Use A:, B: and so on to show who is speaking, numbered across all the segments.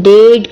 A: 1.5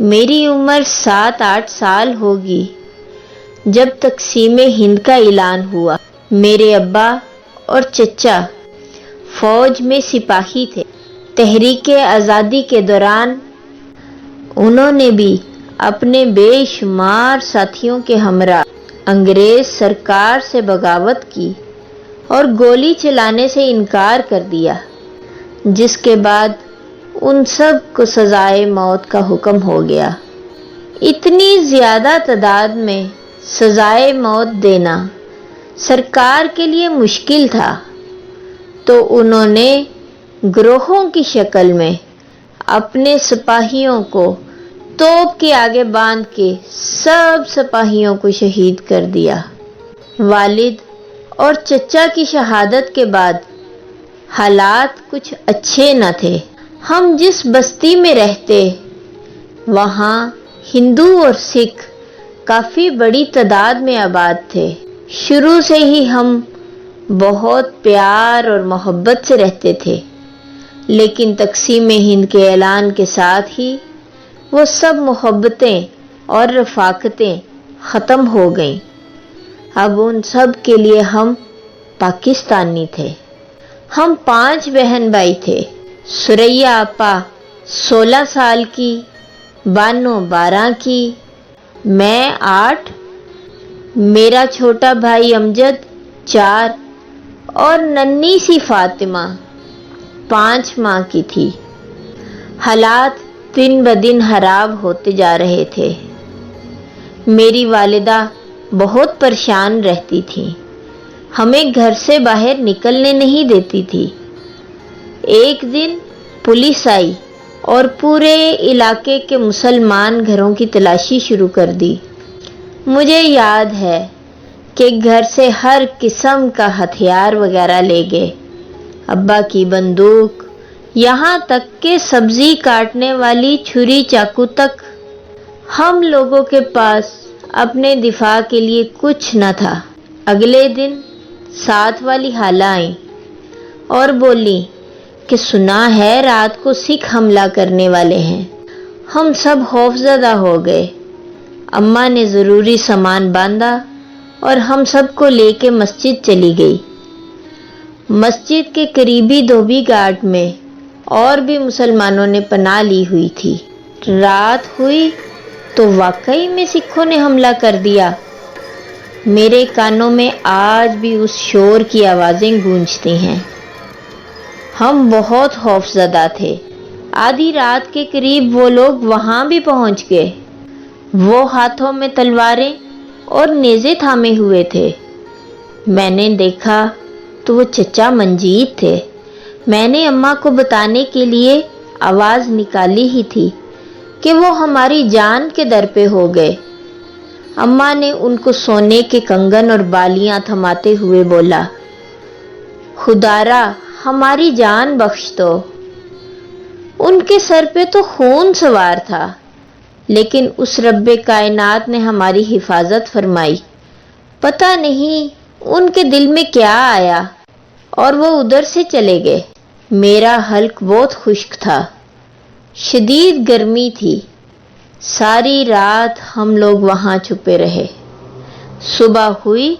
A: میری عمر 7-8 سال ہوگی جب تقسیم ہند کا اعلان ہوا۔ میرے ابا اور چچا فوج میں سپاہی تھے۔ تحریک آزادی کے دوران انہوں نے بھی اپنے بے شمار ساتھیوں کے ہمراہ انگریز سرکار سے بغاوت کی اور گولی چلانے سے انکار کر دیا، جس کے بعد ان سب کو سزائے موت کا حکم ہو گیا۔ اتنی زیادہ تعداد میں سزائے موت دینا سرکار کے لیے مشکل تھا، تو انہوں نے گروہوں کی شکل میں اپنے سپاہیوں کو توپ کے آگے باندھ کے سب سپاہیوں کو شہید کر دیا۔ والد اور چچا کی شہادت کے بعد حالات کچھ اچھے نہ تھے۔ ہم جس بستی میں رہتے وہاں ہندو اور سکھ کافی بڑی تعداد میں آباد تھے۔ شروع سے ہی ہم بہت پیار اور محبت سے رہتے تھے، لیکن تقسیم ہند کے اعلان کے ساتھ ہی وہ سب محبتیں اور رفاقتیں ختم ہو گئیں۔ اب ان سب کے لیے ہم پاکستانی تھے۔ ہم 5 بہن بھائی تھے۔ سریا آپا 16 سال کی، بانو 12 کی، میں 8، میرا چھوٹا بھائی امجد 4 اور ننھی سی فاطمہ 5 ماہ کی تھی۔ حالات دن بدن خراب ہوتے جا رہے تھے۔ میری والدہ بہت پریشان رہتی تھی، ہمیں گھر سے باہر نکلنے نہیں دیتی تھی۔ ایک دن پولیس آئی اور پورے علاقے کے مسلمان گھروں کی تلاشی شروع کر دی۔ مجھے یاد ہے کہ گھر سے ہر قسم کا ہتھیار وغیرہ لے گئے، ابا کی بندوق، یہاں تک کہ سبزی کاٹنے والی چھری چاقو تک۔ ہم لوگوں کے پاس اپنے دفاع کے لیے کچھ نہ تھا۔ اگلے دن ساتھ والی خالہ آئیں اور بولی کہ سنا ہے رات کو سکھ حملہ کرنے والے ہیں۔ ہم سب خوفزدہ ہو گئے۔ اماں نے ضروری سامان باندھا اور ہم سب کو لے کے مسجد چلی گئی۔ مسجد کے قریبی دھوبی گھاٹ میں اور بھی مسلمانوں نے پناہ لی ہوئی تھی۔ رات ہوئی تو واقعی میں سکھوں نے حملہ کر دیا۔ میرے کانوں میں آج بھی اس شور کی آوازیں گونجتی ہیں۔ ہم بہت خوفزدہ تھے۔ آدھی رات کے قریب وہ لوگ وہاں بھی پہنچ گئے۔ وہ ہاتھوں میں تلواریں اور نیزے تھامے ہوئے تھے۔ میں نے دیکھا تو وہ چچا منجیت تھے۔ میں نے اماں کو بتانے کے لیے آواز نکالی ہی تھی کہ وہ ہماری جان کے در پہ ہو گئے۔ اماں نے ان کو سونے کے کنگن اور بالیاں تھماتے ہوئے بولا، خدارا ہماری جان بخش دو۔ ان کے سر پہ تو خون سوار تھا، لیکن اس رب کائنات نے ہماری حفاظت فرمائی۔ پتہ نہیں ان کے دل میں کیا آیا اور وہ ادھر سے چلے گئے۔ میرا حلق بہت خشک تھا، شدید گرمی تھی۔ ساری رات ہم لوگ وہاں چھپے رہے۔ صبح ہوئی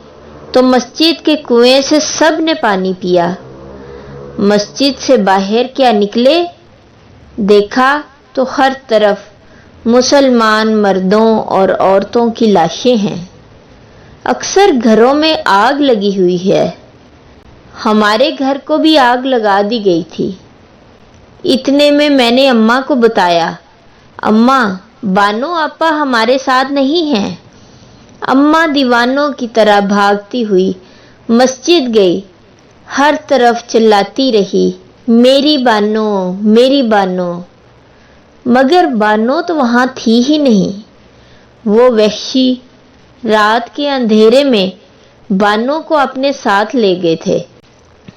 A: تو مسجد کے کنویں سے سب نے پانی پیا۔ مسجد سے باہر کیا نکلے، دیکھا تو ہر طرف مسلمان مردوں اور عورتوں کی لاشیں ہیں۔ اکثر گھروں میں آگ لگی ہوئی ہے۔ ہمارے گھر کو بھی آگ لگا دی گئی تھی۔ اتنے میں نے اماں کو بتایا، اماں بانو آپا ہمارے ساتھ نہیں ہیں۔ اماں دیوانوں کی طرح بھاگتی ہوئی مسجد گئی، ہر طرف چلاتی رہی، میری بانو میری بانو، مگر بانو تو وہاں تھی ہی نہیں۔ وہ وحشی رات کے اندھیرے میں بانو کو اپنے ساتھ لے گئے تھے۔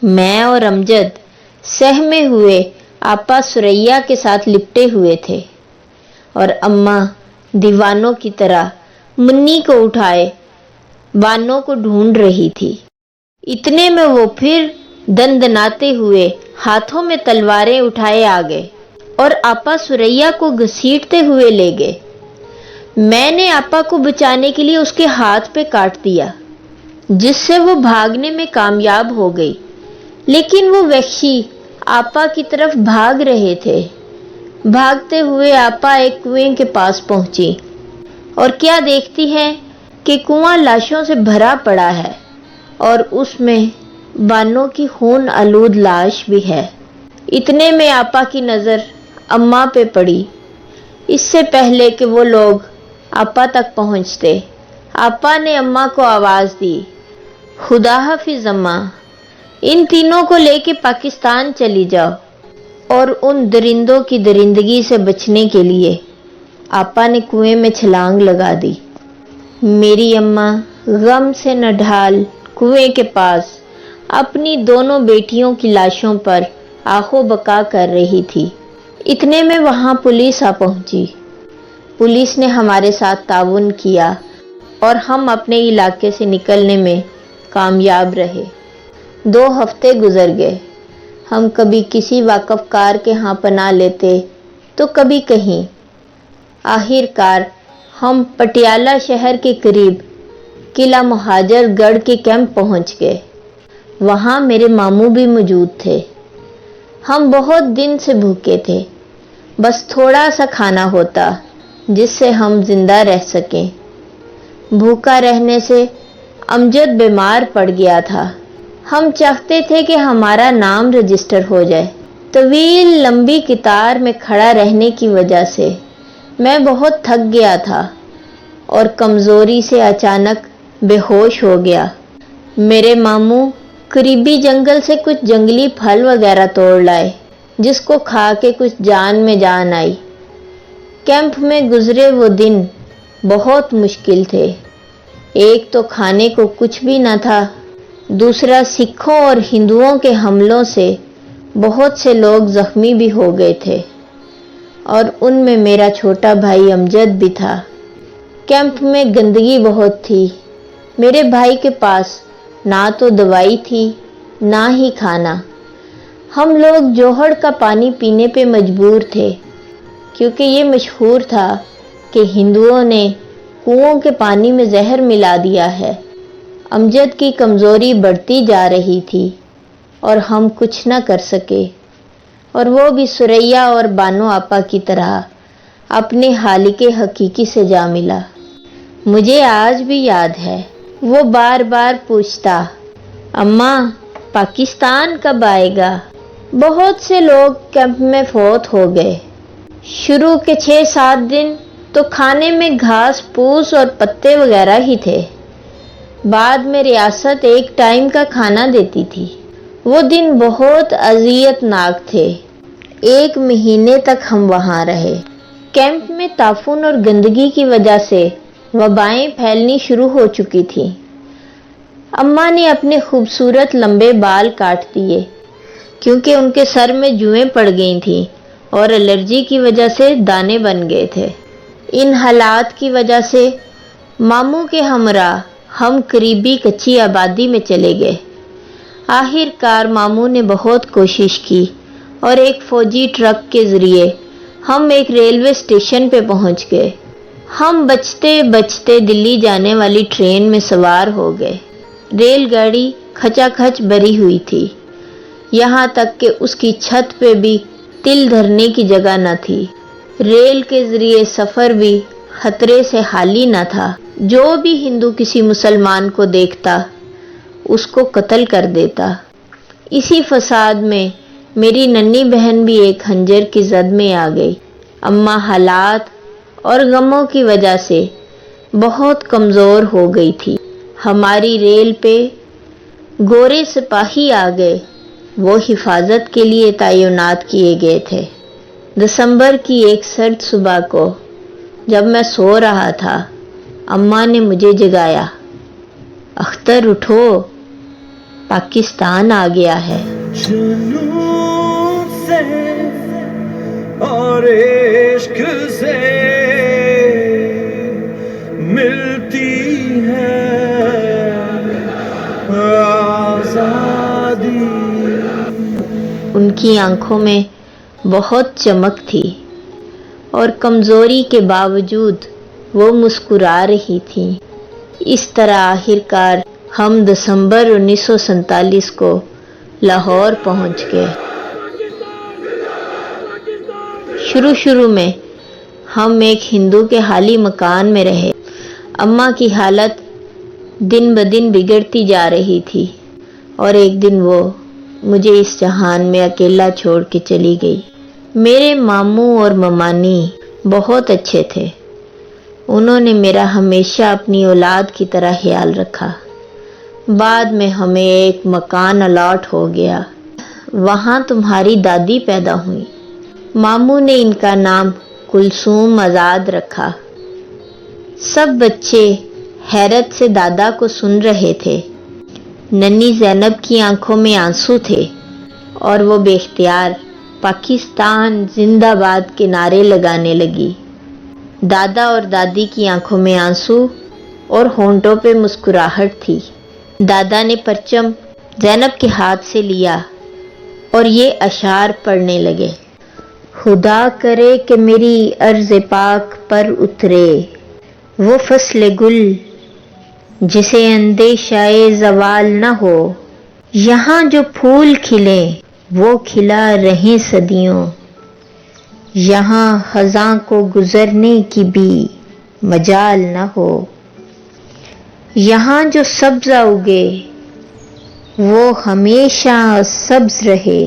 A: میں اور امجد سہمے ہوئے آپا سریا کے ساتھ لپٹے ہوئے تھے اور اماں دیوانوں کی طرح منی کو اٹھائے بانو کو ڈھونڈ رہی تھی۔ اتنے میں وہ پھر دندناتے ہوئے ہاتھوں میں تلواریں اٹھائے آ گئے اور آپا سریا کو گھسیٹتے ہوئے لے گئے۔ میں نے آپا کو بچانے کے لیے اس کے ہاتھ پہ کاٹ دیا، جس سے وہ بھاگنے میں کامیاب ہو گئی، لیکن وہ وحشی آپا کی طرف بھاگ رہے تھے۔ بھاگتے ہوئے آپا ایک کنویں کے پاس پہنچی اور کیا دیکھتی ہے کہ کنواں لاشوں سے بھرا پڑا ہے اور اس میں بانو کی خون آلود لاش بھی ہے۔ اتنے میں آپا کی نظر اماں پہ پڑی۔ اس سے پہلے کہ وہ لوگ آپا تک پہنچتے، آپا نے اماں کو آواز دی، خدا حافظ اماں، ان تینوں کو لے کے پاکستان چلی جاؤ۔ اور ان درندوں کی درندگی سے بچنے کے لیے آپا نے کنویں میں چھلانگ لگا دی۔ میری اماں غم سے نڈھال کنویں کے پاس اپنی دونوں بیٹیوں کی لاشوں پر آہ و بکا کر رہی تھی۔ اتنے میں وہاں پولیس آ پہنچی۔ پولیس نے ہمارے ساتھ تعاون کیا اور ہم اپنے علاقے سے نکلنے میں کامیاب رہے۔ 2 ہفتے گزر گئے۔ ہم کبھی کسی واقف کار کے ہاں پناہ لیتے تو کبھی کہیں۔ آخر کار ہم پٹیالہ شہر کے قریب قلعہ مہاجر گڑھ کے کیمپ پہنچ گئے۔ وہاں میرے ماموں بھی موجود تھے۔ ہم بہت دن سے بھوکے تھے، بس تھوڑا سا کھانا ہوتا جس سے ہم زندہ رہ سکیں۔ بھوکا رہنے سے امجد بیمار پڑ گیا تھا۔ ہم چاہتے تھے کہ ہمارا نام رجسٹر ہو جائے۔ طویل لمبی قطار میں کھڑا رہنے کی وجہ سے میں بہت تھک گیا تھا اور کمزوری سے اچانک بے ہوش ہو گیا۔ میرے ماموں قریبی جنگل سے کچھ جنگلی پھل وغیرہ توڑ لائے، جس کو کھا کے کچھ جان میں جان آئی۔ کیمپ میں گزرے وہ دن بہت مشکل تھے۔ ایک تو کھانے کو کچھ بھی نہ تھا، دوسرا سکھوں اور ہندوؤں کے حملوں سے بہت سے لوگ زخمی بھی ہو گئے تھے، اور ان میں میرا چھوٹا بھائی امجد بھی تھا۔ کیمپ میں گندگی بہت تھی۔ میرے بھائی کے پاس نہ تو دوائی تھی نہ ہی کھانا۔ ہم لوگ جوہڑ کا پانی پینے پہ مجبور تھے، کیونکہ یہ مشہور تھا کہ ہندوؤں نے کنووں کے پانی میں زہر ملا دیا ہے۔ امجد کی کمزوری بڑھتی جا رہی تھی اور ہم کچھ نہ کر سکے، اور وہ بھی سریا اور بانو آپا کی طرح اپنے خالق حقیقی سے جا ملا۔ مجھے آج بھی یاد ہے، وہ بار بار پوچھتا، اماں پاکستان کب آئے گا؟ بہت سے لوگ کیمپ میں فوت ہو گئے۔ شروع کے 6-7 دن تو کھانے میں گھاس پھوس اور پتے وغیرہ ہی تھے۔ بعد میں ریاست ایک ٹائم کا کھانا دیتی تھی۔ وہ دن بہت اذیت ناک تھے۔ 1 مہینے تک ہم وہاں رہے۔ کیمپ میں تعفن اور گندگی کی وجہ سے وبائیں پھیلنی شروع ہو چکی تھیں۔ اماں نے اپنے خوبصورت لمبے بال کاٹ دیے، کیونکہ ان کے سر میں جوئیں پڑ گئی تھیں اور الرجی کی وجہ سے دانے بن گئے تھے۔ ان حالات کی وجہ سے ماموں کے ہمراہ ہم قریبی کچی آبادی میں چلے گئے۔ آخر کار ماموں نے بہت کوشش کی اور ایک فوجی ٹرک کے ذریعے ہم ایک ریلوے اسٹیشن پہ پہنچ گئے۔ ہم بچتے بچتے دلی جانے والی ٹرین میں سوار ہو گئے۔ ریل گاڑی کھچا کھچ بھری ہوئی تھی، یہاں تک کہ اس کی چھت پہ بھی تل دھرنے کی جگہ نہ تھی۔ ریل کے ذریعے سفر بھی خطرے سے خالی نہ تھا۔ جو بھی ہندو کسی مسلمان کو دیکھتا اس کو قتل کر دیتا۔ اسی فساد میں میری ننھی بہن بھی ایک خنجر کی زد میں آ گئی۔ اماں حالات اور غموں کی وجہ سے بہت کمزور ہو گئی تھی۔ ہماری ریل پہ گورے سپاہی آ گئے۔ وہ حفاظت کے لیے تعینات کیے گئے تھے۔ دسمبر کی ایک سرد صبح کو جب میں سو رہا تھا، اماں نے مجھے جگایا، اختر اٹھو، پاکستان آ گیا ہے۔
B: جنون سے اور عشق سے ملتی ہے آزادی۔
A: ان کی آنکھوں میں بہت چمک تھی اور کمزوری کے باوجود وہ مسکرا رہی تھی۔ اس طرح آخرکار ہم دسمبر 1947 کو لاہور پہنچ گئے۔ شروع میں ہم ایک ہندو کے خالی مکان میں رہے۔ اماں کی حالت دن بدن بگڑتی جا رہی تھی اور ایک دن وہ مجھے اس جہان میں اکیلا چھوڑ کے چلی گئی۔ میرے ماموں اور ممانی بہت اچھے تھے۔ انہوں نے میرا ہمیشہ اپنی اولاد کی طرح خیال رکھا۔ بعد میں ہمیں ایک مکان الاٹ ہو گیا۔ وہاں تمہاری دادی پیدا ہوئی۔ ماموں نے ان کا نام کلثوم آزاد رکھا۔ سب بچے حیرت سے دادا کو سن رہے تھے۔ ننھی زینب کی آنکھوں میں آنسو تھے اور وہ بے اختیار پاکستان زندہ باد کے نعرے لگانے لگی۔ دادا اور دادی کی آنکھوں میں آنسو اور ہونٹوں پہ مسکراہٹ تھی۔ دادا نے پرچم زینب کے ہاتھ سے لیا اور یہ اشعار پڑھنے لگے۔ خدا کرے کہ میری عرض پاک پر اترے وہ فصل گل جسے اندیشہ زوال نہ ہو، یہاں جو پھول کھلے وہ کھلا رہیں صدیوں، یہاں خزاں کو گزرنے کی بھی مجال نہ ہو، یہاں جو سبزہ اگے وہ ہمیشہ سبز رہے،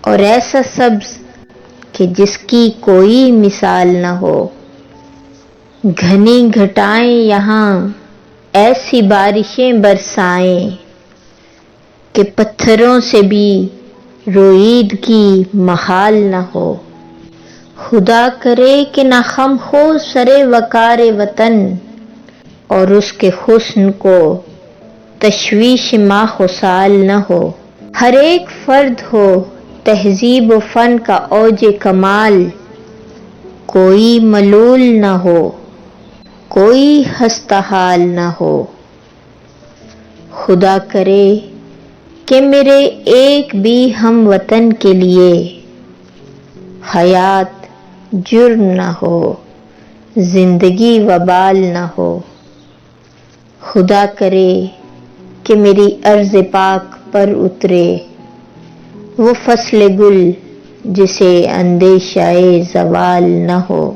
A: اور ایسا سبز کہ جس کی کوئی مثال نہ ہو، گھنی گھٹائیں یہاں ایسی بارشیں برسائیں کہ پتھروں سے بھی روئید کی محال نہ ہو، خدا کرے کہ نہ خم ہو سرے وقار وطن، اور اس کے حسن کو تشویش ماہ و سال نہ ہو، ہر ایک فرد ہو تہذیب و فن کا اوج کمال، کوئی ملول نہ ہو کوئی خستہ حال نہ ہو، خدا کرے کہ میرے ایک بھی ہم وطن کے لیے حیات جرم نہ ہو، زندگی وبال نہ ہو، خدا کرے کہ میری عرض پاک پر اترے وہ فصل گل جسے اندیشہ زوال نہ ہو۔